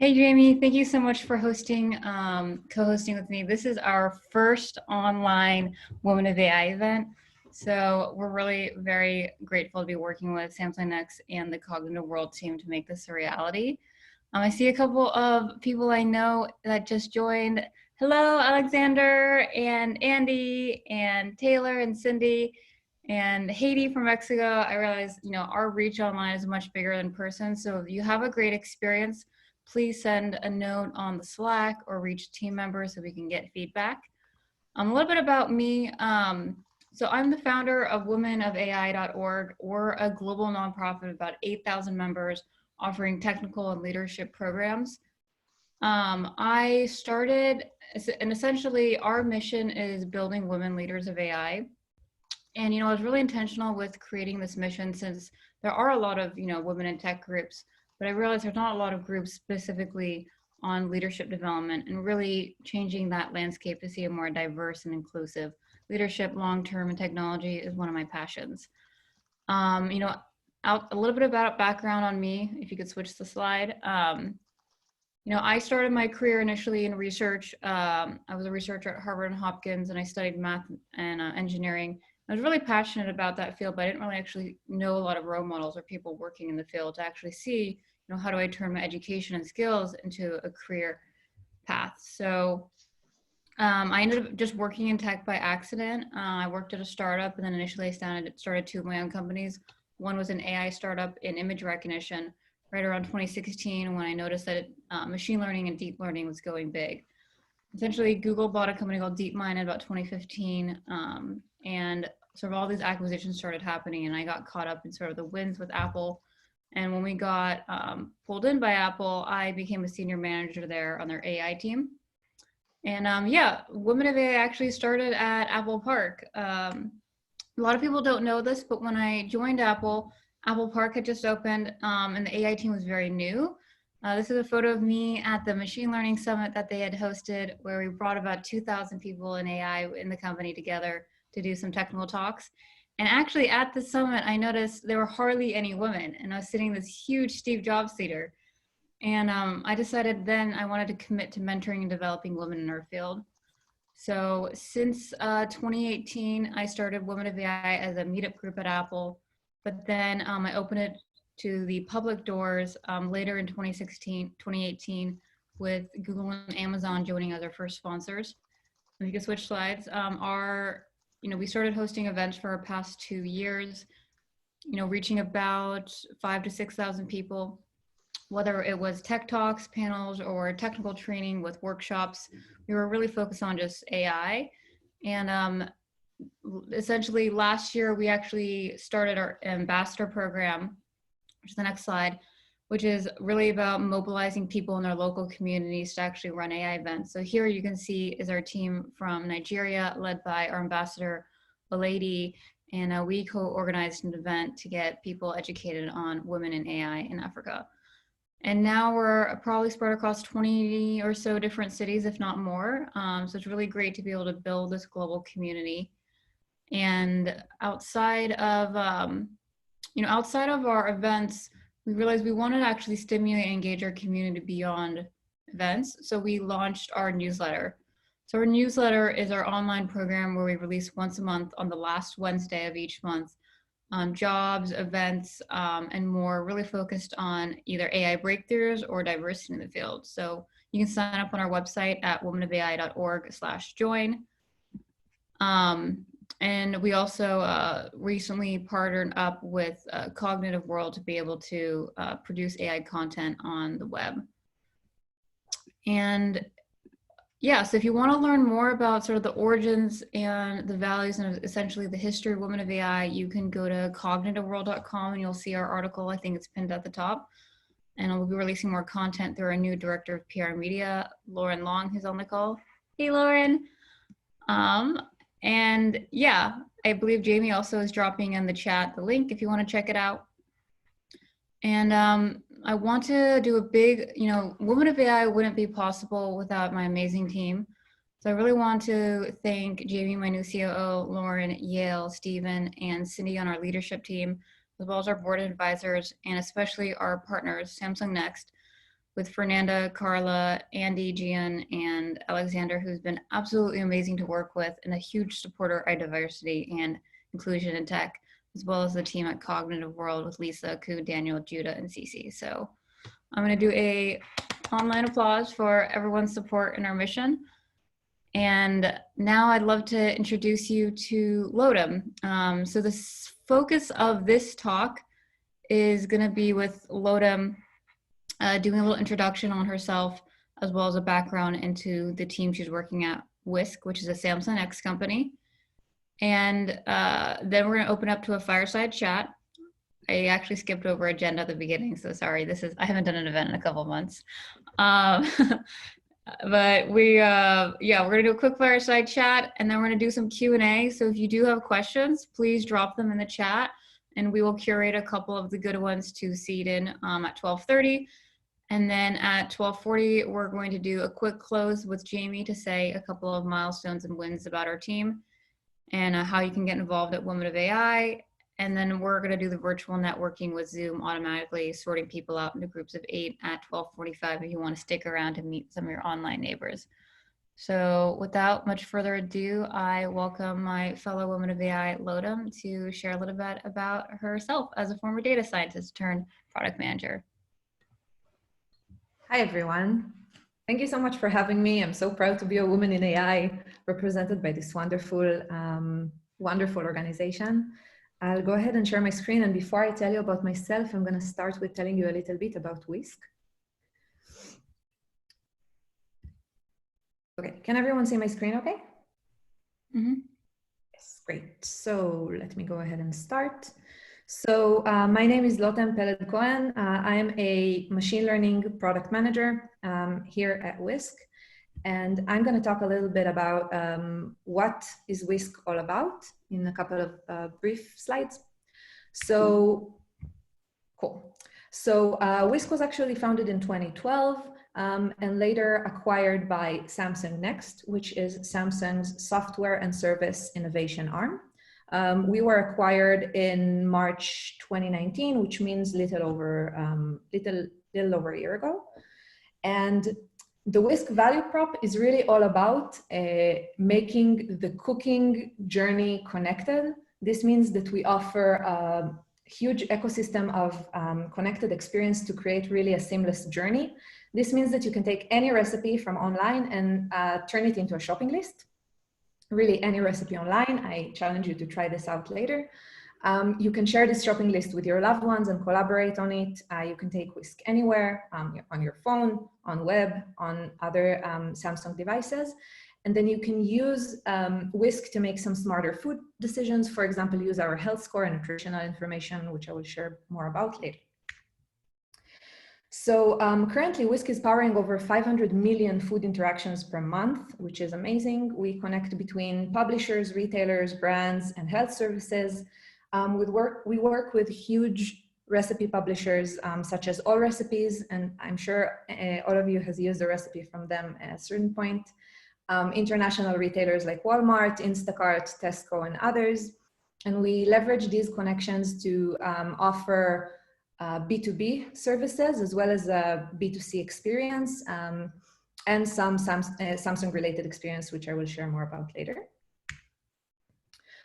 Hey Jamie, thank you so much for co-hosting with me. This is our first online Women of AI event. So we're really very grateful to be working with SamsungNEXT and the Cognitive World team to make this a reality. I see a couple of people I know that just joined. Hello, Alexander and Andy and Taylor and Cindy and Haiti from Mexico. I realize, our reach online is much bigger than person. So if you have a great experience, please send a note on the Slack or reach team members so we can get feedback. A little bit about me. So I'm the founder of WomenOfAI.org. We're a global nonprofit of about 8,000 members offering technical and leadership programs. I started, and essentially our mission is building women leaders of AI. And, I was really intentional with creating this mission since there are a lot of, women in tech groups, but I realized there's not a lot of groups specifically on leadership development and really changing that landscape to see a more diverse and inclusive leadership long-term in technology is one of my passions. A little bit about background on me, if you could switch the slide. I started my career initially in research. I was a researcher at Harvard and Hopkins, and I studied math and engineering. I was really passionate about that field, but I didn't really actually know a lot of role models or people working in the field to actually see, how do I turn my education and skills into a career path. So I ended up just working in tech by accident. I worked at a startup, and then initially I started two of my own companies. One was an AI startup in image recognition right around 2016 when I noticed that machine learning and deep learning was going big. Essentially, Google bought a company called DeepMind in about 2015, and sort of all these acquisitions started happening, and I got caught up in sort of the wins with Apple. And when we got pulled in by Apple, I became a senior manager there on their AI team. And Women of AI actually started at Apple Park. A lot of people don't know this, but when I joined Apple Park had just opened, and the AI team was very new. This is a photo of me at the machine learning summit that they had hosted, where we brought about 2,000 people in AI in the company together to do some technical talks. And actually at the summit, I noticed there were hardly any women, and I was sitting in this huge Steve Jobs theater. And I decided then I wanted to commit to mentoring and developing women in our field. So since 2018, I started Women of AI as a meetup group at Apple, but then I opened it to the public doors later in 2018 with Google and Amazon joining as our first sponsors. And you can switch slides. We started hosting events for our past 2 years, reaching about 5,000 to 6,000 people, whether it was tech talks, panels, or technical training with workshops. We were really focused on just AI. And essentially last year, we actually started our ambassador program, which is the next slide, which is really about mobilizing people in their local communities to actually run AI events. So here you can see is our team from Nigeria, led by our ambassador, a lady, and we co-organized an event to get people educated on women in AI in Africa. And now we're probably spread across 20 or so different cities, if not more. So it's really great to be able to build this global community. And outside of our events, we realized we wanted to actually stimulate and engage our community beyond events. So we launched our newsletter. So our newsletter is our online program where we release once a month on the last Wednesday of each month on jobs, events, and more, really focused on either AI breakthroughs or diversity in the field. So you can sign up on our website at womenofai.org/join. And we also recently partnered up with Cognitive World to be able to produce AI content on the web. And so if you want to learn more about sort of the origins and the values and essentially the history of Women of AI, you can go to cognitiveworld.com and you'll see our article. I think it's pinned at the top. And we'll be releasing more content through our new director of PR media, Lauren Long, who's on the call. Hey, Lauren. And I believe Jamie also is dropping in the chat the link if you want to check it out. And I want to do a big, Women of AI wouldn't be possible without my amazing team. So I really want to thank Jamie, my new COO, Lauren, Yale, Stephen, and Cindy on our leadership team, as well as our board of advisors, and especially our partners, SamsungNEXT, with Fernanda, Carla, Andy, Gian, and Alexander, who's been absolutely amazing to work with and a huge supporter of diversity and inclusion in tech, as well as the team at Cognitive World with Lisa, Ku, Daniel, Judah, and Cece. So I'm going to do a online applause for everyone's support in our mission. And now I'd love to introduce you to Lotem. So the focus of this talk is going to be with Lotem doing a little introduction on herself, as well as a background into the team she's working at, Whisk, which is a SamsungNEXT company. And then we're going to open up to a fireside chat. I actually skipped over agenda at the beginning, so sorry. I haven't done an event in a couple months. But we're gonna do a quick fireside chat, and then we're gonna do some Q&A. So if you do have questions, please drop them in the chat, and we will curate a couple of the good ones to seed in at 12:30. And then at 12:40, we're going to do a quick close with Jamie to say a couple of milestones and wins about our team and how you can get involved at WomenOfAI. And then we're going to do the virtual networking with Zoom, automatically sorting people out into groups of 8 at 12:45 if you want to stick around to meet some of your online neighbors. So without much further ado, I welcome my fellow WomenOfAI, Lotem, to share a little bit about herself as a former data scientist turned product manager. Hi, everyone. Thank you so much for having me. I'm so proud to be a woman in AI represented by this wonderful, wonderful organization. I'll go ahead and share my screen. And before I tell you about myself, I'm going to start with telling you a little bit about Whisk. Okay, can everyone see my screen okay? Mm-hmm. Yes, great. So let me go ahead and start. So my name is Lotem Peled-Cohen. I am a machine learning product manager here at Whisk. And I'm going to talk a little bit about what is Whisk all about in a couple of brief slides. So, cool. So Whisk was actually founded in 2012 and later acquired by SamsungNEXT, which is Samsung's software and service innovation arm. We were acquired in March 2019, which means little over a year ago. And the Whisk value prop is really all about making the cooking journey connected. This means that we offer a huge ecosystem of connected experience to create really a seamless journey. This means that you can take any recipe from online and turn it into a shopping list. Really any recipe online. I challenge you to try this out later. You can share this shopping list with your loved ones and collaborate on it. You can take Whisk anywhere, on your phone, on web, on other Samsung devices. And then you can use Whisk to make some smarter food decisions. For example, use our health score and nutritional information, which I will share more about later. So currently, Whisk is powering over 500 million food interactions per month, which is amazing. We connect between publishers, retailers, brands, and health services. We work with huge recipe publishers such as All Recipes, and I'm sure all of you has used a recipe from them at a certain point. International retailers like Walmart, Instacart, Tesco, and others. And we leverage these connections to offer B2B services as well as a B2C experience and some Samsung related experience, which I will share more about later.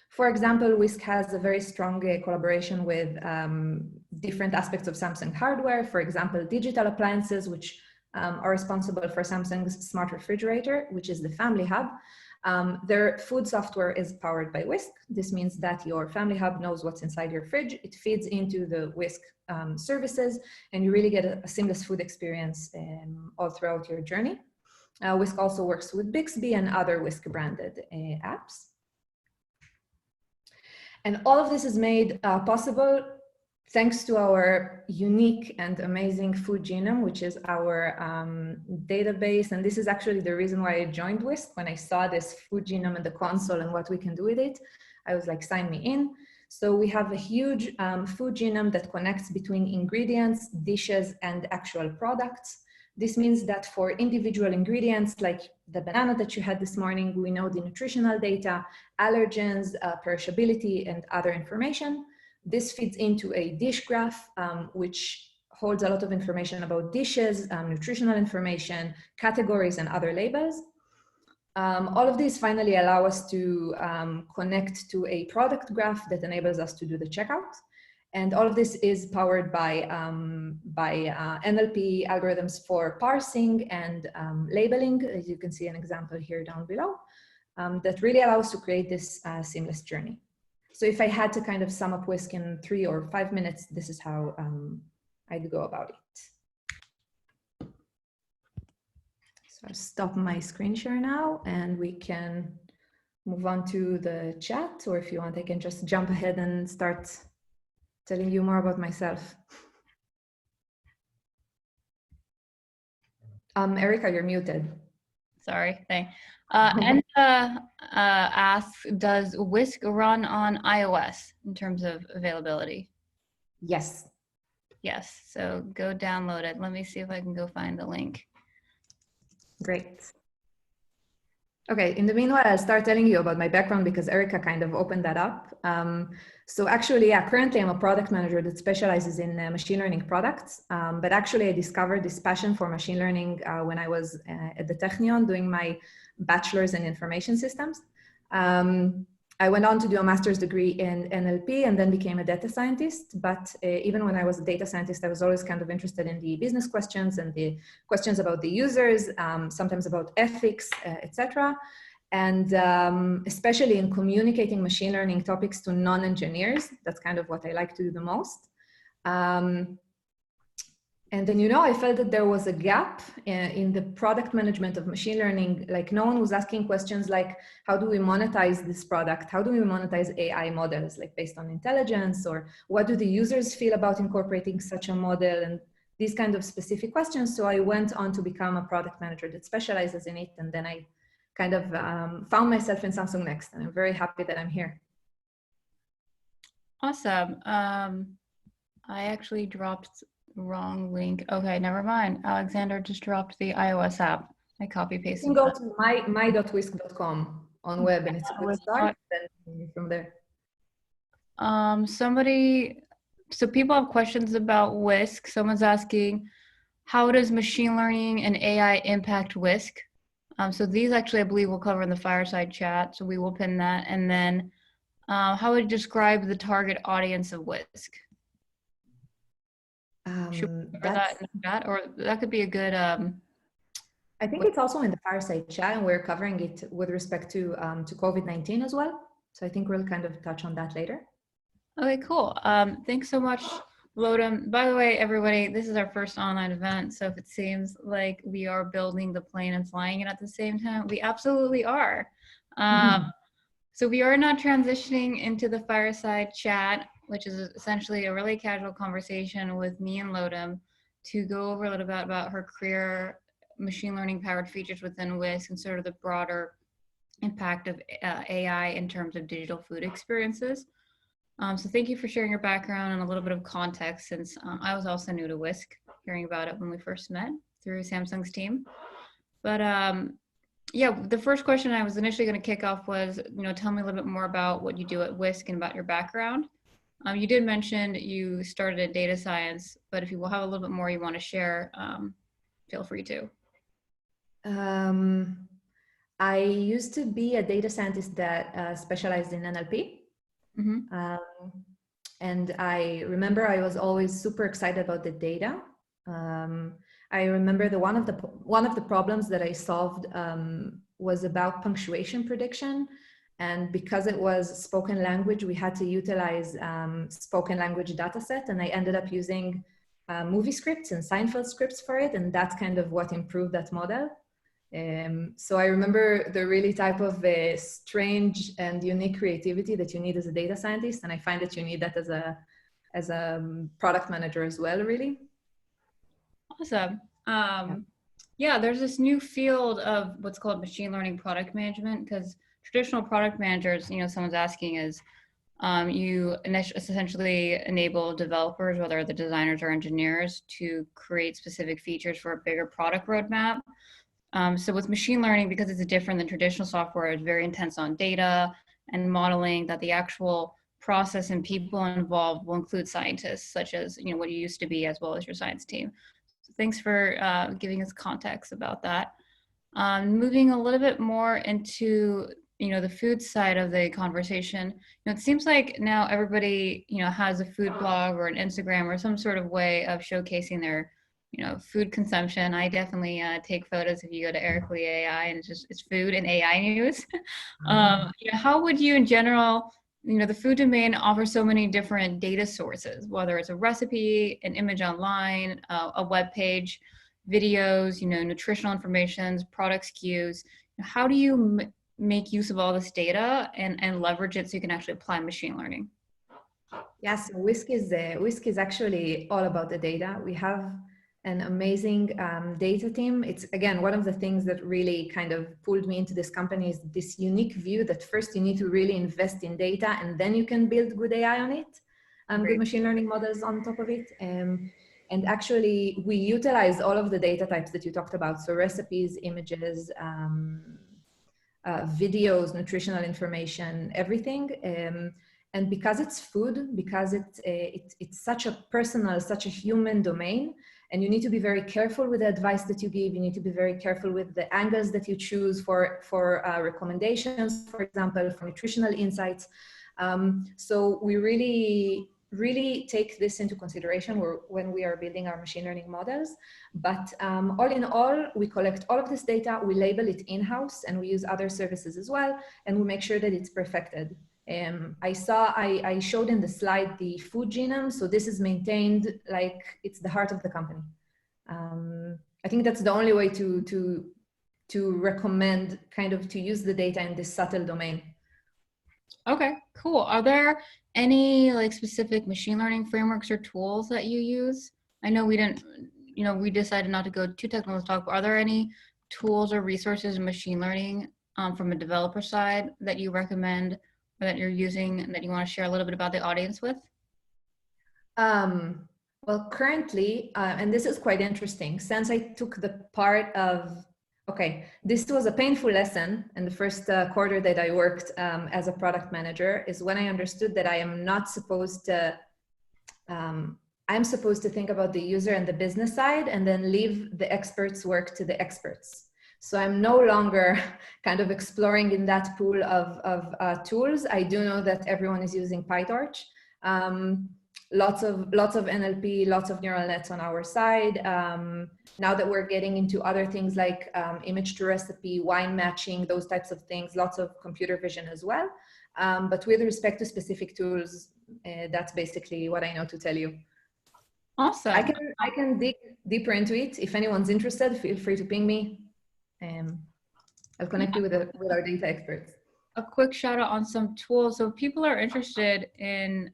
For example, Whisk has a very strong collaboration with different aspects of Samsung hardware. For example, digital appliances, which are responsible for Samsung's smart refrigerator, which is the Family Hub. Their food software is powered by Whisk. This means that your Family Hub knows what's inside your fridge. It feeds into the Whisk services, and you really get a seamless food experience all throughout your journey. Whisk also works with Bixby and other Whisk branded apps. And all of this is made possible thanks to our unique and amazing food genome, which is our database. And this is actually the reason why I joined Whisk. When I saw this food genome in the console and what we can do with it, I was like, sign me in. So we have a huge food genome that connects between ingredients, dishes, and actual products. This means that for individual ingredients, like the banana that you had this morning, we know the nutritional data, allergens, perishability, and other information. This feeds into a dish graph, which holds a lot of information about dishes, nutritional information, categories, and other labels. All of these finally allow us to connect to a product graph that enables us to do the checkout. And all of this is powered by NLP algorithms for parsing and labeling, as you can see an example here down below, that really allows to create this seamless journey. So if I had to kind of sum up Whisk in 3 or 5 minutes, this is how I'd go about it. So I'll stop my screen share now and we can move on to the chat, or if you want, I can just jump ahead and start telling you more about myself. Erica, you're muted. Sorry, thanks. Enta asks, does Whisk run on iOS in terms of availability? Yes. Yes, so go download it. Let me see if I can go find the link. Great. Okay, in the meanwhile, I'll start telling you about my background because Erica kind of opened that up. So actually, yeah, currently I'm a product manager that specializes in machine learning products. But actually, I discovered this passion for machine learning when I was at the Technion doing my bachelor's in information systems. I went on to do a master's degree in NLP and then became a data scientist. But even when I was a data scientist, I was always kind of interested in the business questions and the questions about the users, sometimes about ethics, etc. And especially in communicating machine learning topics to non-engineers. That's kind of what I like to do the most. And then, you know, I felt that there was a gap in the product management of machine learning. Like no one was asking questions like, how do we monetize this product? How do we monetize AI models, like based on intelligence? Or what do the users feel about incorporating such a model? And these kind of specific questions. So I went on to become a product manager that specializes in it. And then I kind of found myself in SamsungNEXT. And I'm very happy that I'm here. Awesome. I actually dropped wrong link. Okay, never mind. Alexander just dropped the iOS app. I copy pasted. You can go to my.whisk.com on web, and it's a good start. Then from there. So people have questions about Whisk. Someone's asking, how does machine learning and AI impact Whisk? So these actually, I believe, we'll cover in the fireside chat. So we will pin that. And then how would you describe the target audience of Whisk? Or that could be a good. I think it's also in the fireside chat, and we're covering it with respect to COVID-19 as well. So I think we'll kind of touch on that later. Okay, cool. Thanks so much, Lotem. By the way, everybody, this is our first online event. So if it seems like we are building the plane and flying it at the same time, we absolutely are. So we are now transitioning into the fireside chat, which is essentially a really casual conversation with me and Lotem to go over a little bit about her career, machine learning powered features within Whisk, and sort of the broader impact of AI in terms of digital food experiences. So thank you for sharing your background and a little bit of context, since I was also new to Whisk, hearing about it when we first met through Samsung's team. But yeah, the first question I was initially going to kick off was, you know, tell me a little bit more about what you do at Whisk and about your background. You did mention you started at data science, but if you will have a little bit more you want to share, feel free to. I used to be a data scientist that specialized in NLP. And I remember I was always super excited about the data. I remember one of the problems that I solved was about punctuation prediction. And because it was spoken language, we had to utilize spoken language dataset. And I ended up using movie scripts and Seinfeld scripts for it. And that's kind of what improved that model. So I remember the really type of strange and unique creativity that you need as a data scientist. And I find that you need that as a product manager as well, really. Awesome. Yeah, there's this new field of what's called machine learning product management, because traditional product managers, you know, someone's asking is, you essentially enable developers, whether the designers or engineers, to create specific features for a bigger product roadmap. So with machine learning, because it's different than traditional software, it's very intense on data and modeling, that the actual process and people involved will include scientists, such as what you used to be, as well as your science team. So thanks for giving us context about that. Moving a little bit more into the food side of the conversation. It seems like now everybody has a food blog or an Instagram or some sort of way of showcasing their food consumption. I definitely take photos if you go to Ericly AI, and it's food and AI news. How would you in general, the food domain offers so many different data sources, whether it's a recipe, an image online, a web page, videos, nutritional information, product SKUs. How do you make use of all this data and leverage it so you can actually apply machine learning? Yes, Whisk is actually all about the data. We have an amazing data team. It's again one of the things that really kind of pulled me into this company is this unique view that first you need to really invest in data and then you can build good AI on it, good machine learning models on top of it. And actually, we utilize all of the data types that you talked about. So recipes, images, videos, nutritional information, everything. And because it's food, because it's such a personal, such a human domain, and you need to be very careful with the advice that you give. You need to be very careful with the angles that you choose for recommendations, for example, for nutritional insights. So we really take this into consideration when we are building our machine learning models. But all in all, we collect all of this data, we label it in-house, and we use other services as well, and we make sure that it's perfected. I showed in the slide the food genome, so this is maintained like it's the heart of the company. I think that's the only way to recommend kind of to use the data in this subtle domain. Okay, cool. Are there any like specific machine learning frameworks or tools that you use? I know we didn't, we decided not to go too technical talk, but are there any tools or resources in machine learning from a developer side that you recommend or that you're using and that you want to share a little bit about the audience with? Well, currently, and this is quite interesting, since I took the part of, okay, this was a painful lesson in the first quarter that I worked as a product manager, is when I understood that I am not supposed to, I'm supposed to think about the user and the business side and then leave the experts' work to the experts. So I'm no longer kind of exploring in that pool of tools. I do know that everyone is using PyTorch. Lots of NLP, lots of neural nets on our side. Now that we're getting into other things like image to recipe, wine matching, those types of things, lots of computer vision as well. But with respect to specific tools, that's basically what I know to tell you. Awesome. I can dig deeper into it. If anyone's interested, feel free to ping me. I'll connect you with our data experts. A quick shout out on some tools. So if people are interested in,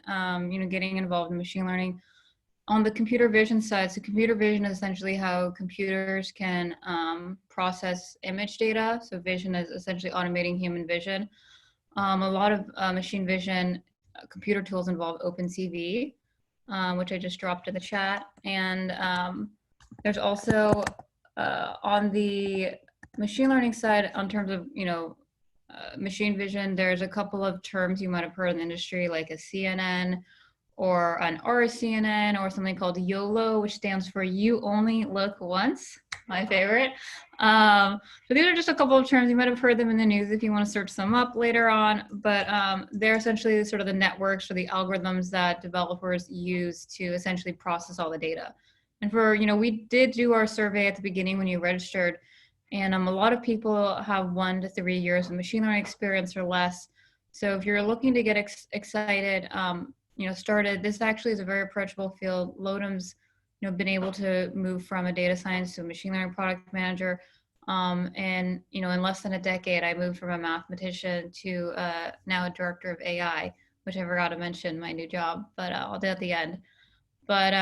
getting involved in machine learning on the computer vision side. So computer vision is essentially how computers can process image data. So vision is essentially automating human vision. A lot of machine vision computer tools involve OpenCV, which I just dropped in the chat. And there's also on the machine learning side, on terms of, machine vision, there's a couple of terms you might have heard in the industry, like a CNN or an RCNN or something called YOLO, which stands for You Only Look Once, my favorite. So these are just a couple of terms. You might have heard them in the news if you want to search them up later on, but they're essentially sort of the networks or the algorithms that developers use to essentially process all the data. And for, we did do our survey at the beginning when you registered, and a lot of people have 1 to 3 years of machine learning experience or less. So if you're looking to get excited, started, this actually is a very approachable field. Lotem's, been able to move from a data science to a machine learning product manager. And, in less than a decade, I moved from a mathematician to now a director of AI, which I forgot to mention my new job, but I'll do it at the end. But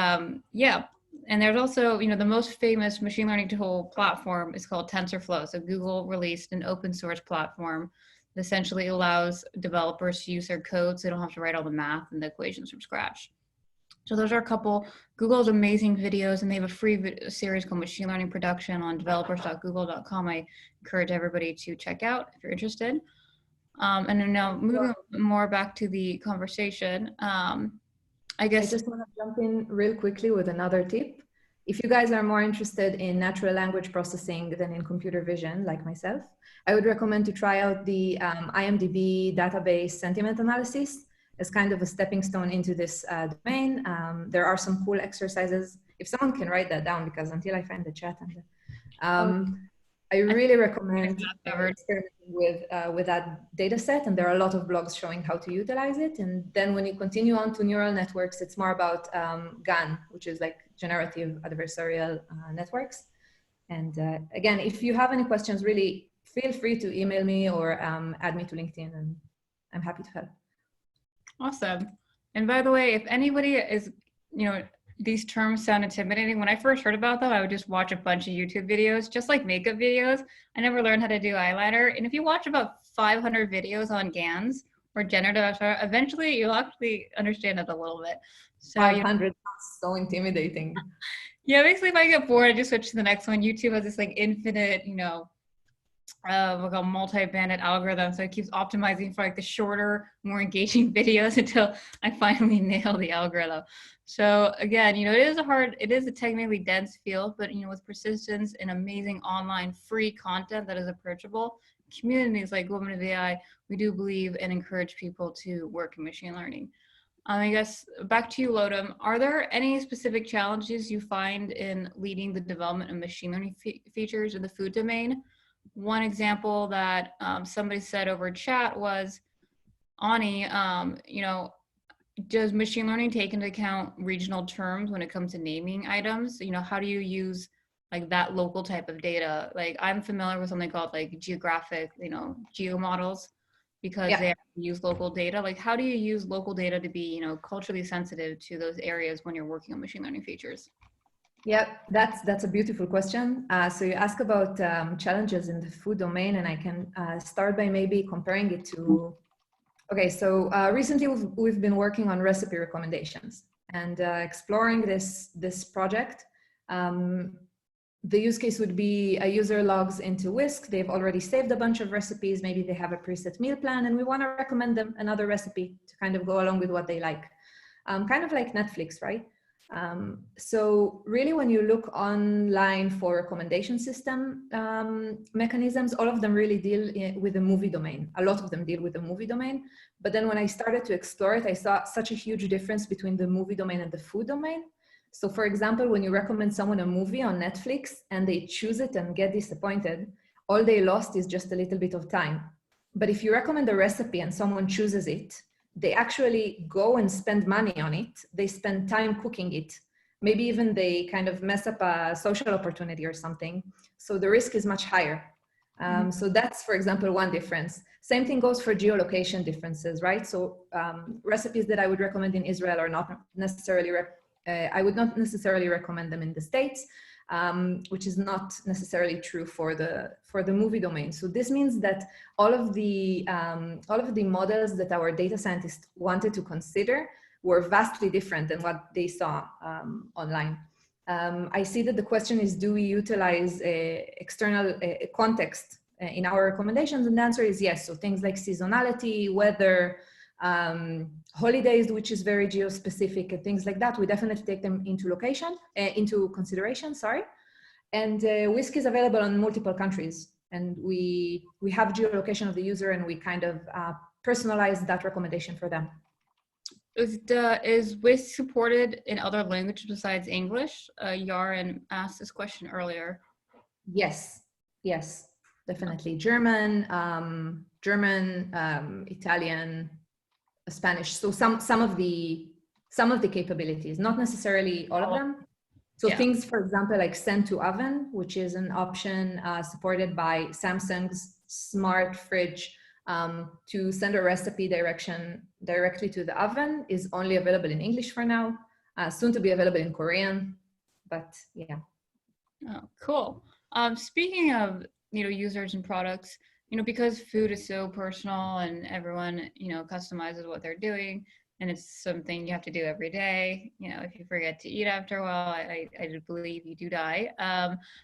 yeah. And there's also, the most famous machine learning tool platform is called TensorFlow. So Google released an open source platform that essentially allows developers to use their code so they don't have to write all the math and the equations from scratch. So those are a couple. Google's amazing videos, and they have a free series called Machine Learning Production on developers.google.com. I encourage everybody to check out if you're interested. And then now moving more back to the conversation, I I guess. just want to jump in real quickly with another tip. If you guys are more interested in natural language processing than in computer vision, like myself, I would recommend to try out the IMDb database sentiment analysis as kind of a stepping stone into this domain. There are some cool exercises. If someone can write that down, because until I find the chat, I really recommend experimenting with that data set, and there are a lot of blogs showing how to utilize it. And then when you continue on to neural networks, it's more about GAN, which is like generative adversarial networks. And again, if you have any questions, really feel free to email me or add me to LinkedIn, and I'm happy to help. Awesome. And by the way, if anybody is, these terms sound intimidating. When I first heard about them, I would just watch a bunch of YouTube videos, just like makeup videos. I never learned how to do eyeliner. And if you watch about 500 videos on GANs or generative, eventually you'll actually understand it a little bit. So 500 sounds so intimidating. Yeah, basically if I get bored, I just switch to the next one. YouTube has this like infinite, like a multi-banded algorithm. So it keeps optimizing for like the shorter, more engaging videos until I finally nail the algorithm. So again, it is a technically dense field, but with persistence and amazing online free content that is approachable, communities like WomenOfAI, we do believe and encourage people to work in machine learning. I guess back to you, Lotem. Are there any specific challenges you find in leading the development of machine learning features in the food domain? One example that somebody said over chat was, Ani, does machine learning take into account regional terms when it comes to naming items? How do you use like that local type of data? Like I'm familiar with something called like geographic, geo models, because they use local data. Like how do you use local data to be, culturally sensitive to those areas when you're working on machine learning features? Yeah, that's a beautiful question. So you ask about challenges in the food domain, and I can start by maybe comparing it to, okay, so recently we've been working on recipe recommendations and exploring this project. The use case would be a user logs into Whisk. They've already saved a bunch of recipes. Maybe they have a preset meal plan, and we want to recommend them another recipe to kind of go along with what they like. Kind of like Netflix, right? So really when you look online for recommendation system mechanisms, all of them really deal with the movie domain. A lot of them deal with the movie domain. But then when I started to explore it, I saw such a huge difference between the movie domain and the food domain. So for example, when you recommend someone a movie on Netflix and they choose it and get disappointed, all they lost is just a little bit of time. But if you recommend a recipe and someone chooses it, they actually go and spend money on it. They spend time cooking it. Maybe even they kind of mess up a social opportunity or something. So the risk is much higher. So that's, for example, one difference. Same thing goes for geolocation differences, right? So recipes that I would recommend in Israel are not necessarily, I would not necessarily recommend them in the States, which is not necessarily true for the movie domain. So this means that all of the models that our data scientists wanted to consider were vastly different than what they saw online. I see that the question is, do we utilize external context in our recommendations? And the answer is yes. So things like seasonality, weather, holidays, which is very geo-specific, and things like that, we definitely take them into consideration, sorry. And Whisk is available on multiple countries, and we have geolocation of the user, and we kind of personalize that recommendation for them. Is Whisk supported in other languages besides English? Yaren asked this question earlier. Yes, definitely. German, Italian, Spanish. So some of the capabilities, not necessarily all of them. So things, for example, like send to oven, which is an option supported by Samsung's smart fridge to send a recipe directly to the oven, is only available in English for now, soon to be available in Korean, but yeah. Oh, cool. Speaking of, users and products, because food is so personal and everyone, customizes what they're doing, and it's something you have to do every day. If you forget to eat after a while, I believe you do die.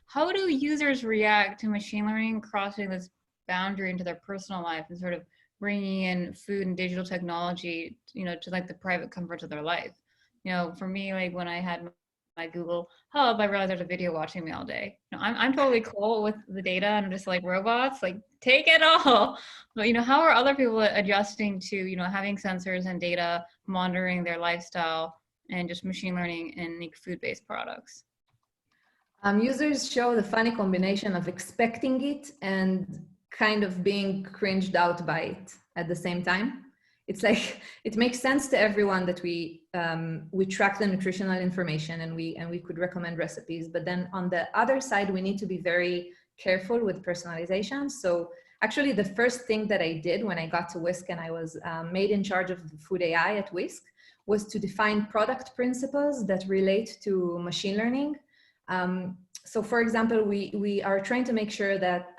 How do users react to machine learning crossing this boundary into their personal life and sort of bringing in food and digital technology, to like the private comforts of their life. For me, like when I had my Google Hub, I realized there's a video watching me all day. I'm totally cool with the data and I'm just like robots, like take it all. But how are other people adjusting to having sensors and data monitoring their lifestyle and just machine learning in like food-based products? Users show the funny combination of expecting it and kind of being cringed out by it at the same time. It's like it makes sense to everyone that we track the nutritional information and we could recommend recipes, but then on the other side we need to be very careful with personalization. So actually the first thing that I did when I got to Whisk and I was made in charge of food AI at Whisk was to define product principles that relate to machine learning. So for example, we are trying to make sure that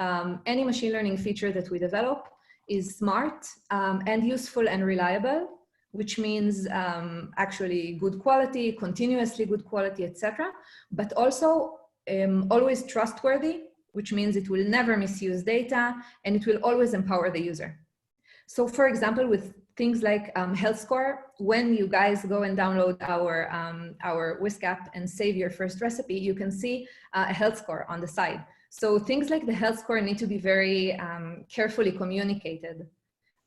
any machine learning feature that we develop is smart and useful and reliable, which means actually good quality, continuously good quality, etc. But also always trustworthy, which means it will never misuse data and it will always empower the user. So for example, with things like health score, when you guys go and download our Whisk app and save your first recipe, you can see a health score on the side. So things like the health score need to be very carefully communicated.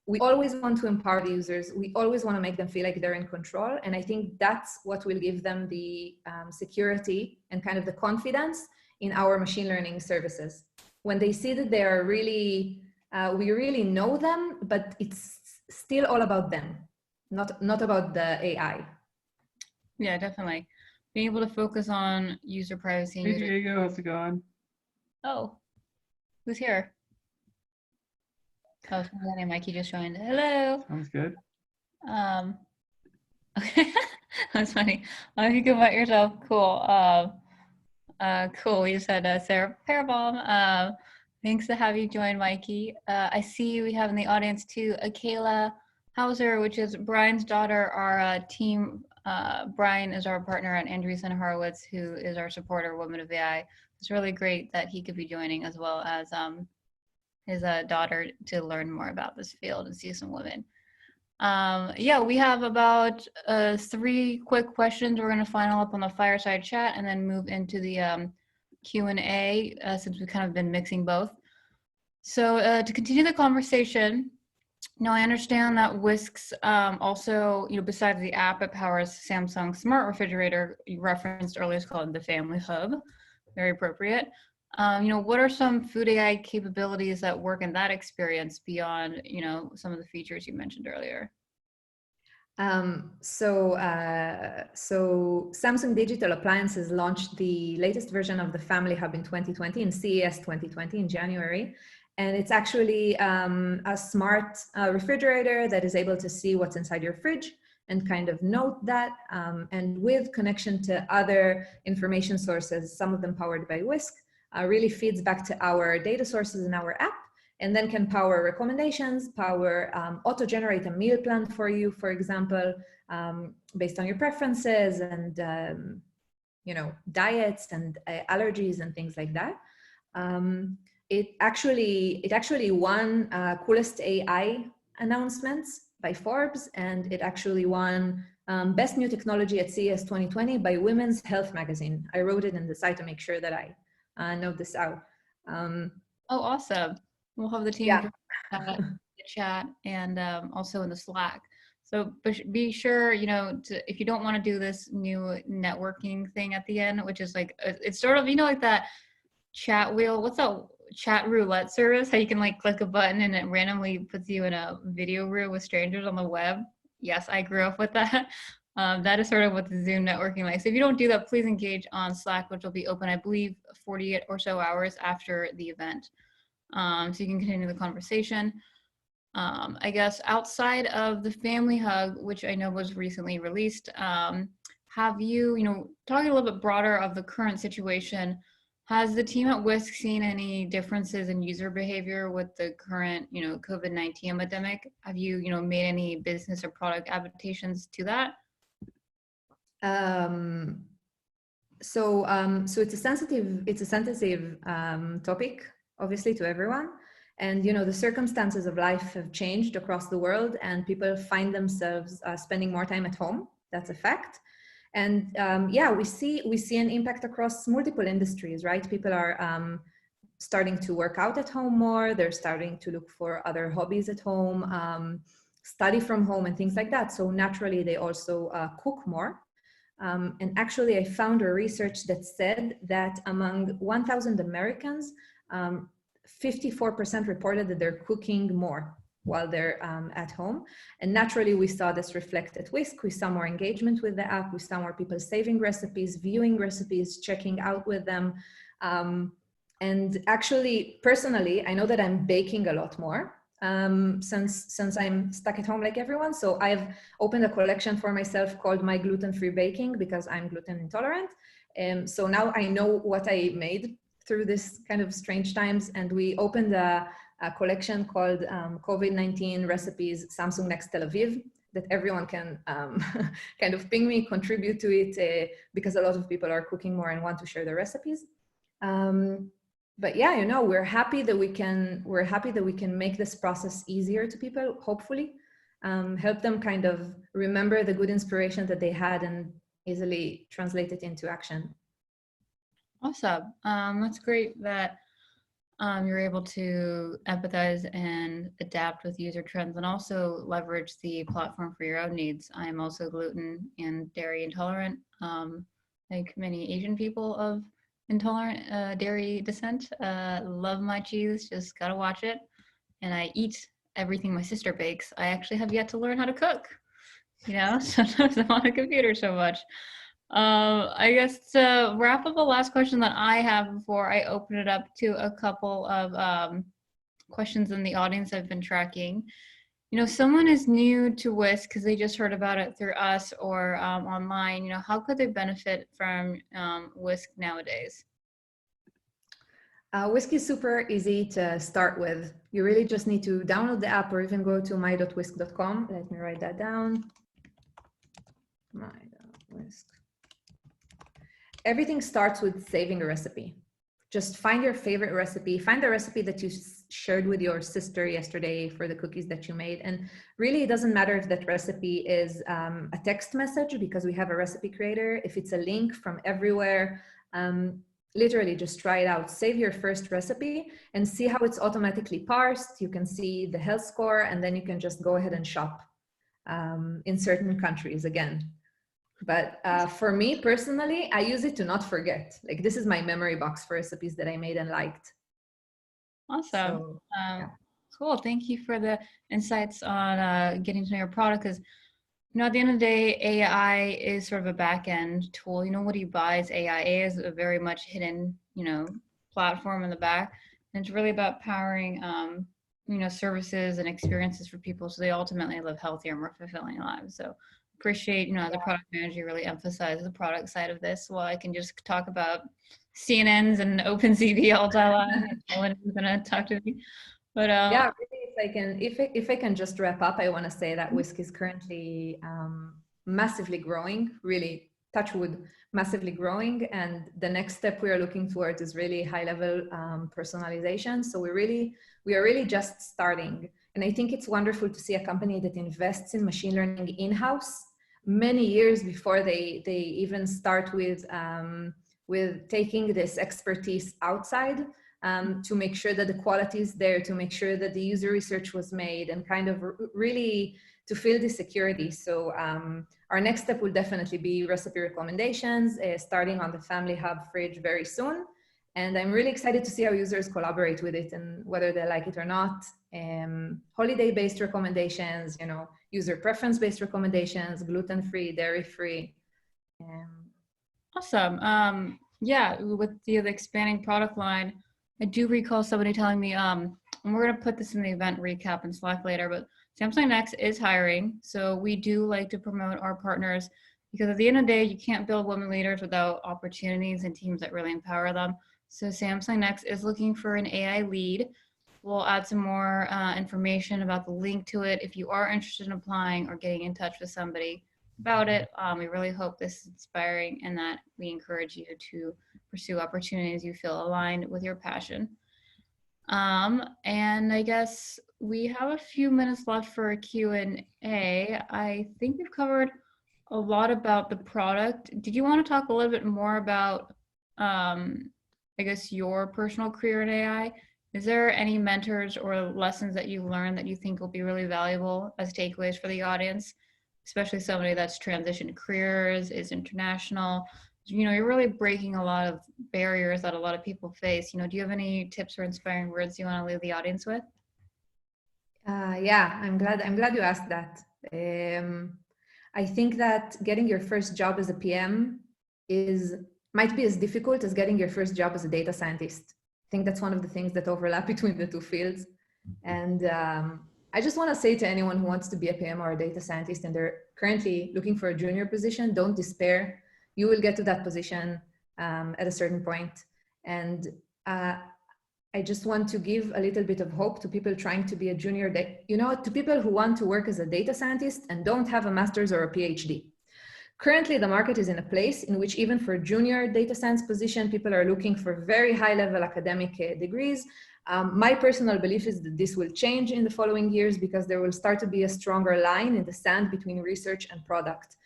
We always want to empower the users. We always want to make them feel like they're in control. And I think that's what will give them the security and kind of the confidence in our machine learning services. When they see that they are really, we really know them, but it's still all about them, not about the AI. Yeah, definitely. Being able to focus on user privacy. And Hey Diego, how's it going? Oh, who's here? Oh, Mikey just joined. Hello. Sounds good. Okay. That's funny. You can invite yourself. Cool. Cool. We just had Sarah Parabom. Thanks to have you join, Mikey. I see we have in the audience too, Akela Hauser, which is Brian's daughter. Our team, Brian is our partner at Andreessen Horowitz, who is our supporter, WomenOfAI. It's really great that he could be joining, as well as his daughter, to learn more about this field and see some women. Yeah, we have about 3 quick questions. We're going to final up on the fireside chat and then move into the Q&A since we've kind of been mixing both. So to continue the conversation, I understand that Whisk's also, besides the app, it powers Samsung smart refrigerator you referenced earlier. It's called the Family Hub. Very appropriate. What are some food AI capabilities that work in that experience beyond, some of the features you mentioned earlier? So Samsung Digital Appliances launched the latest version of the Family Hub in 2020, in CES 2020 in January. And it's actually a smart refrigerator that is able to see what's inside your fridge and kind of note that, and with connection to other information sources, some of them powered by Whisk, really feeds back to our data sources in our app, and then can power recommendations, auto-generate a meal plan for you, for example, based on your preferences and diets and allergies and things like that. It actually won Coolest AI announcements by Forbes, and it actually won Best New Technology at CES 2020 by Women's Health magazine. I wrote it in the site to make sure that I note this out. Oh, awesome. We'll have the team in the chat and also in the Slack. So be sure, if you don't want to do this new networking thing at the end, which is like, it's sort of, like that chat wheel. What's that chat roulette service? How you can like click a button and it randomly puts you in a video room with strangers on the web. Yes, I grew up with that. That is sort of what the Zoom networking like. So if you don't do that, please engage on Slack, which will be open, I believe, 48 or so hours after the event. So you can continue the conversation. I guess outside of the Family Hub, which I know was recently released, have you, talking a little bit broader of the current situation, has the team at Whisk seen any differences in user behavior with the current, COVID-19 epidemic? Have you, made any business or product adaptations to that? So it's a sensitive topic, obviously, to everyone. And, the circumstances of life have changed across the world, and people find themselves spending more time at home. That's a fact. And yeah, we see an impact across multiple industries, right? People are starting to work out at home more. They're starting to look for other hobbies at home, study from home and things like that. So naturally, they also cook more. And actually, I found a research that said that among 1,000 Americans, 54% reported that they're cooking more while they're at home. And naturally, we saw this reflect at Whisk. We saw more engagement with the app. We saw more people saving recipes, viewing recipes, checking out with them. And actually, personally, I know that I'm baking a lot more since I'm stuck at home like everyone. So I've opened a collection for myself called My Gluten-Free Baking because I'm gluten intolerant. So now I know what I made through this kind of strange times. And we opened a collection called COVID-19 Recipes SamsungNEXT Tel Aviv that everyone can kind of ping me, contribute to it because a lot of people are cooking more and want to share their recipes. But yeah, we're happy that we can make this process easier to people, hopefully, help them kind of remember the good inspiration that they had and easily translate it into action. Awesome. That's great that you're able to empathize and adapt with user trends and also leverage the platform for your own needs. I am also gluten and dairy intolerant, like many Asian people of intolerant dairy descent. Love my cheese, just gotta watch it. And I eat everything my sister bakes. I actually have yet to learn how to cook. Sometimes I'm on a computer so much. I guess to wrap up, the last question that I have before I open it up to a couple of questions in the audience I've been tracking. Someone is new to Whisk because they just heard about it through us or online. How could they benefit from Whisk nowadays? Whisk is super easy to start with. You really just need to download the app or even go to my.whisk.com. Let me write that down. My.whisk. Everything starts with saving a recipe. Just find your favorite recipe, find the recipe that you shared with your sister yesterday for the cookies that you made. And really, it doesn't matter if that recipe is a text message because we have a recipe creator, if it's a link from everywhere, literally just try it out. Save your first recipe and see how it's automatically parsed. You can see the health score, and then you can just go ahead and shop in certain countries again. But for me personally, I use it to not forget. Like, this is my memory box for recipes that I made and liked. Awesome. So, yeah. Cool. Thank you for the insights on getting to know your product. Because, at the end of the day, AI is sort of a back end tool. Nobody buys AI. AI is a very much hidden, platform in the back. And it's really about powering, services and experiences for people so they ultimately live healthier, more fulfilling lives. So appreciate, as a product manager, you really emphasize the product side of this. While I can just talk about CNNs and OpenCV all day long, no one is going to talk to me. But yeah, really, if I can just wrap up, I want to say that Whisk is currently massively growing, really, touch wood, massively growing. And the next step we are looking towards is really high level personalization. So we are really just starting. And I think it's wonderful to see a company that invests in machine learning in-house many years before they even start with taking this expertise outside to make sure that the quality is there, to make sure that the user research was made, and kind of really to feel the security. So our next step will definitely be recipe recommendations, starting on the Family Hub fridge very soon. And I'm really excited to see how users collaborate with it and whether they like it or not. Holiday-based recommendations, user preference-based recommendations, gluten-free, dairy-free. Awesome. Yeah, with the expanding product line, I do recall somebody telling me, and we're going to put this in the event recap in Slack later, but SamsungNEXT is hiring. So we do like to promote our partners because at the end of the day, you can't build women leaders without opportunities and teams that really empower them. So SamsungNEXT is looking for an AI lead. We'll add some more information about the link to it if you are interested in applying or getting in touch with somebody about it. We really hope this is inspiring and that we encourage you to pursue opportunities you feel aligned with your passion. And I guess we have a few minutes left for a Q&A. I think we've covered a lot about the product. Did you want to talk a little bit more about, I guess, your personal career in AI? Is there any mentors or lessons that you learned that you think will be really valuable as takeaways for the audience, especially somebody that's transitioned careers, is international? You're really breaking a lot of barriers that a lot of people face. Do you have any tips or inspiring words you want to leave the audience with? Yeah, I'm glad you asked that. I think that getting your first job as a PM might be as difficult as getting your first job as a data scientist. I think that's one of the things that overlap between the two fields. And I just want to say to anyone who wants to be a PM or a data scientist and they're currently looking for a junior position, don't despair. You will get to that position at a certain point. And I just want to give a little bit of hope to people trying to be a junior, to people who want to work as a data scientist and don't have a master's or a PhD. Currently, the market is in a place in which even for junior data science position, people are looking for very high level academic degrees. My personal belief is that this will change in the following years because there will start to be a stronger line in the sand between research and product.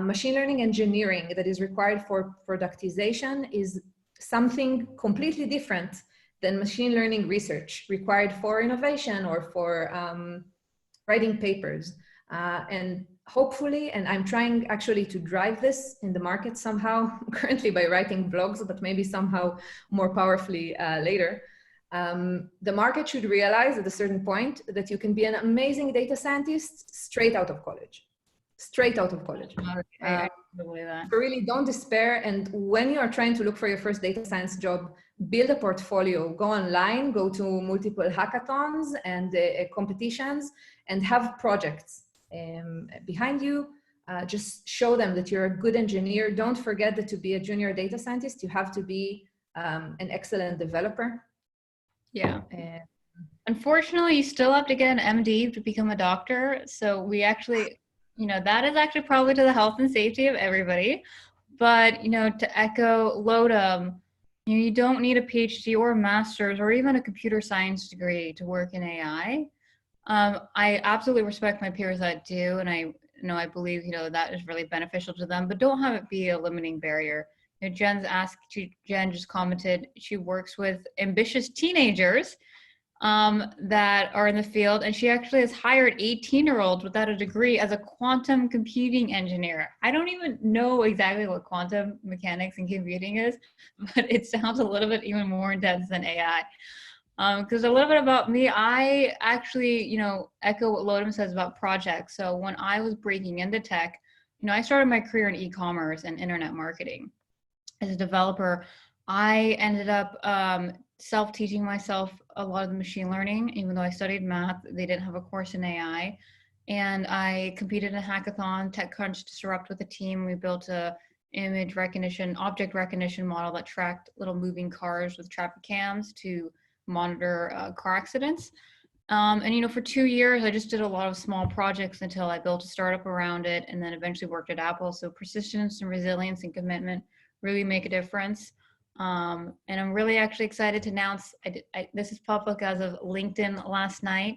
Machine learning engineering that is required for productization is something completely different than machine learning research required for innovation or for writing papers. And hopefully, and I'm trying actually to drive this in the market somehow, currently by writing blogs, but maybe somehow more powerfully later. The market should realize at a certain point that you can be an amazing data scientist straight out of college. Straight out of college. I believe that. So really don't despair. And when you are trying to look for your first data science job, build a portfolio, go online, go to multiple hackathons and competitions and have projects behind you. Just show them that you're a good engineer. Don't forget that to be a junior data scientist, you have to be an excellent developer. Yeah. Unfortunately, you still have to get an MD to become a doctor. So we actually, that is actually probably to the health and safety of everybody. But, to echo Lotem, you don't need a PhD or a master's or even a computer science degree to work in AI. I absolutely respect my peers that do. And I believe, that is really beneficial to them, but don't have it be a limiting barrier. Jen just commented, she works with ambitious teenagers that are in the field, and she actually has hired 18-year-olds without a degree as a quantum computing engineer. I don't even know exactly what quantum mechanics and computing is, but it sounds a little bit even more intense than AI. Because a little bit about me, I actually, echo what Lotem says about projects. So when I was breaking into tech, I started my career in e-commerce and internet marketing. As a developer, I ended up self-teaching myself a lot of the machine learning, even though I studied math. They didn't have a course in AI. And I competed in a hackathon, TechCrunch Disrupt with a team. We built a image recognition, object recognition model that tracked little moving cars with traffic cams to monitor car accidents. And for 2 years, I just did a lot of small projects until I built a startup around it and then eventually worked at Apple. So persistence and resilience and commitment really make a difference. And I'm really actually excited to announce, this is public as of LinkedIn last night,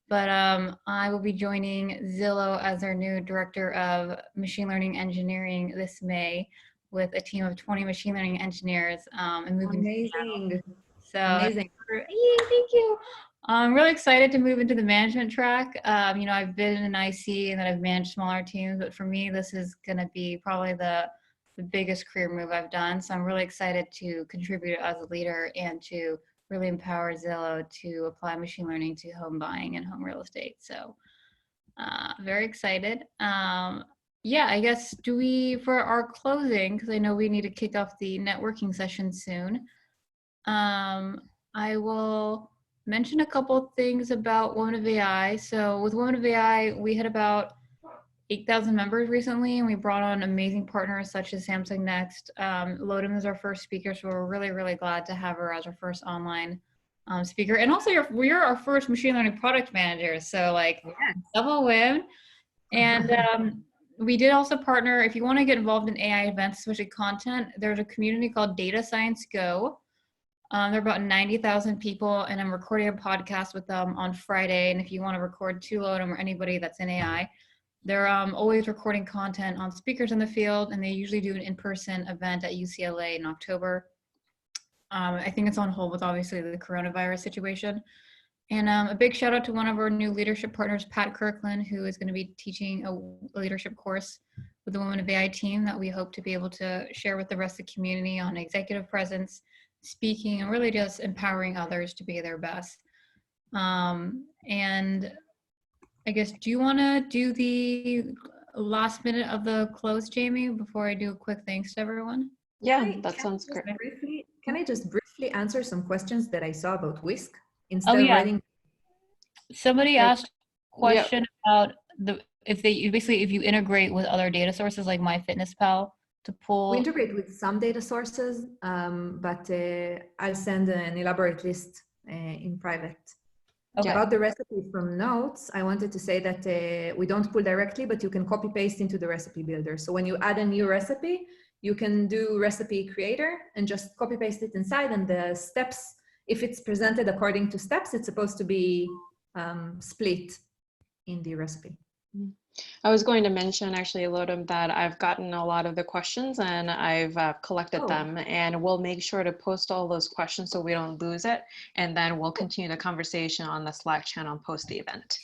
but I will be joining Zillow as our new director of machine learning engineering this May with a team of 20 machine learning engineers and moving. Amazing. So amazing. Thank you. I'm really excited to move into the management track. I've been in IC and then I've managed smaller teams, but for me, this is going to be probably the biggest career move I've done. So I'm really excited to contribute as a leader and to really empower Zillow to apply machine learning to home buying and home real estate. So very excited. Yeah, I guess for our closing, because I know we need to kick off the networking session soon. I will mention a couple of things about WomenOfAI. So with WomenOfAI, we had about 8,000 members recently, and we brought on amazing partners such as SamsungNEXT. Lotem is our first speaker, so we're really, really glad to have her as our first online speaker. And also, we're our first machine learning product manager, so double win. And we did also partner, if you want to get involved in AI events, especially content, there's a community called Data Science Go. There are about 90,000 people, and I'm recording a podcast with them on Friday. And if you want to record to Lotem or anybody that's in AI, they're always recording content on speakers in the field, and they usually do an in-person event at UCLA in October. I think it's on hold with obviously the coronavirus situation. And a big shout out to one of our new leadership partners, Pat Kirkland, who is going to be teaching a leadership course with the Women of AI team that we hope to be able to share with the rest of the community on executive presence, speaking, and really just empowering others to be their best. And I guess, do you want to do the last minute of the close, Jamie, before I do a quick thanks to everyone? Yeah, that sounds great. Can I just briefly answer some questions that I saw about Whisk Oh, instead of yeah. writing? Somebody Right. asked a question about if you integrate with other data sources like MyFitnessPal to pull. We integrate with some data sources, but I'll send an elaborate list in private. Okay. About the recipe from notes, I wanted to say that we don't pull directly, but you can copy paste into the recipe builder. So when you add a new recipe, you can do recipe creator and just copy paste it inside, and the steps, if it's presented according to steps, it's supposed to be split in the recipe. I was going to mention actually, Lotem, that I've gotten a lot of the questions and I've collected them, and we'll make sure to post all those questions so we don't lose it. And then we'll continue the conversation on the Slack channel post the event.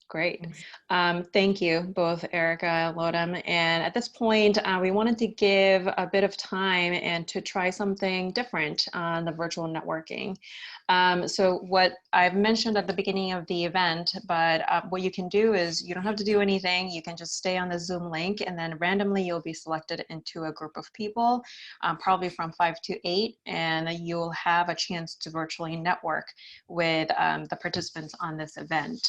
Great. Thank you both, Erica and Lotem. And at this point, we wanted to give a bit of time and to try something different on the virtual networking. So what I've mentioned at the beginning of the event, but what you can do is you don't have to do anything. You can just stay on the Zoom link, and then randomly you'll be selected into a group of people, probably from 5 to 8, and you'll have a chance to virtually network with the participants on this event.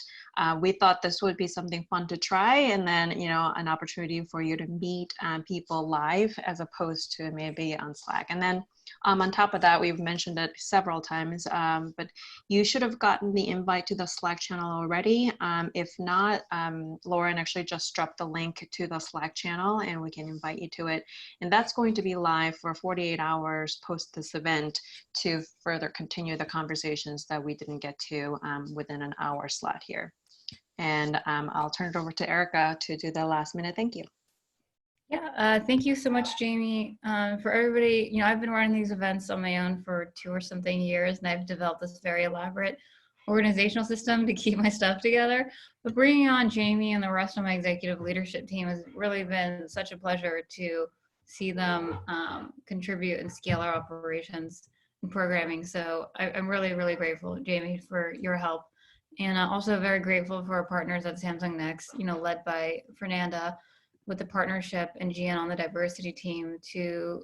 We thought this would be something fun to try, and then, you know, an opportunity for you to meet people live as opposed to maybe on Slack. And then on top of that, we've mentioned it several times, but you should have gotten the invite to the Slack channel already. If not, Lauren actually just dropped the link to the Slack channel and we can invite you to it. And that's going to be live for 48 hours post this event to further continue the conversations that we didn't get to within an hour slot here. And I'll turn it over to Erica to do the last minute thank you. Yeah, thank you so much, Jamie. For everybody, you know, I've been running these events on my own for 2 or something years, and I've developed this very elaborate organizational system to keep my stuff together. But bringing on Jamie and the rest of my executive leadership team has really been such a pleasure to see them contribute and scale our operations and programming. So I'm really, really grateful, Jamie, for your help. And also very grateful for our partners at SamsungNEXT, you know, led by Fernanda, with the partnership and GN on the diversity team to,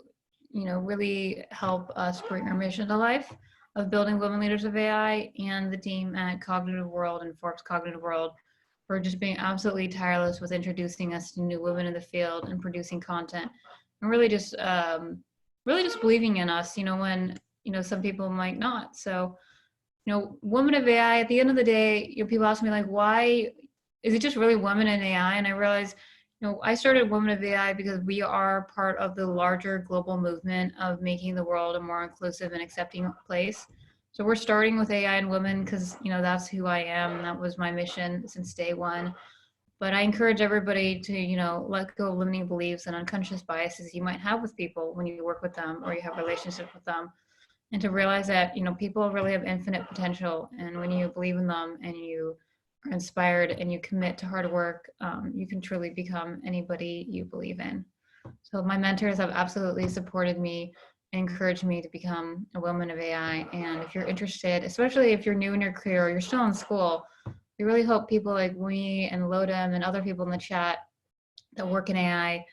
you know, really help us bring our mission to life of building women leaders of AI, and the team at Cognitive World and Forbes Cognitive World for just being absolutely tireless with introducing us to new women in the field and producing content, and really just believing in us, you know, when, you know, some people might not. So, you know, Women of AI, at the end of the day, you know, people ask me like, why is it just really women in AI? And I realized, you know, I started Women of AI because we are part of the larger global movement of making the world a more inclusive and accepting place. So we're starting with AI and women because, you know, that's who I am. That was my mission since day one. But I encourage everybody to, you know, let go of limiting beliefs and unconscious biases you might have with people when you work with them or you have relationships with them. And to realize that, you know, people really have infinite potential. And when you believe in them and you are inspired and you commit to hard work, you can truly become anybody you believe in. So my mentors have absolutely supported me and encouraged me to become a woman of AI. And if you're interested, especially if you're new in your career or you're still in school, we really hope people like me and Lotem and other people in the chat that work in AI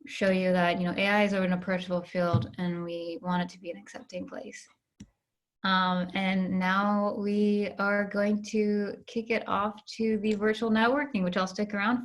show you that, you know, AI is an approachable field and we want it to be an accepting place. And now we are going to kick it off to the virtual networking, which I'll stick around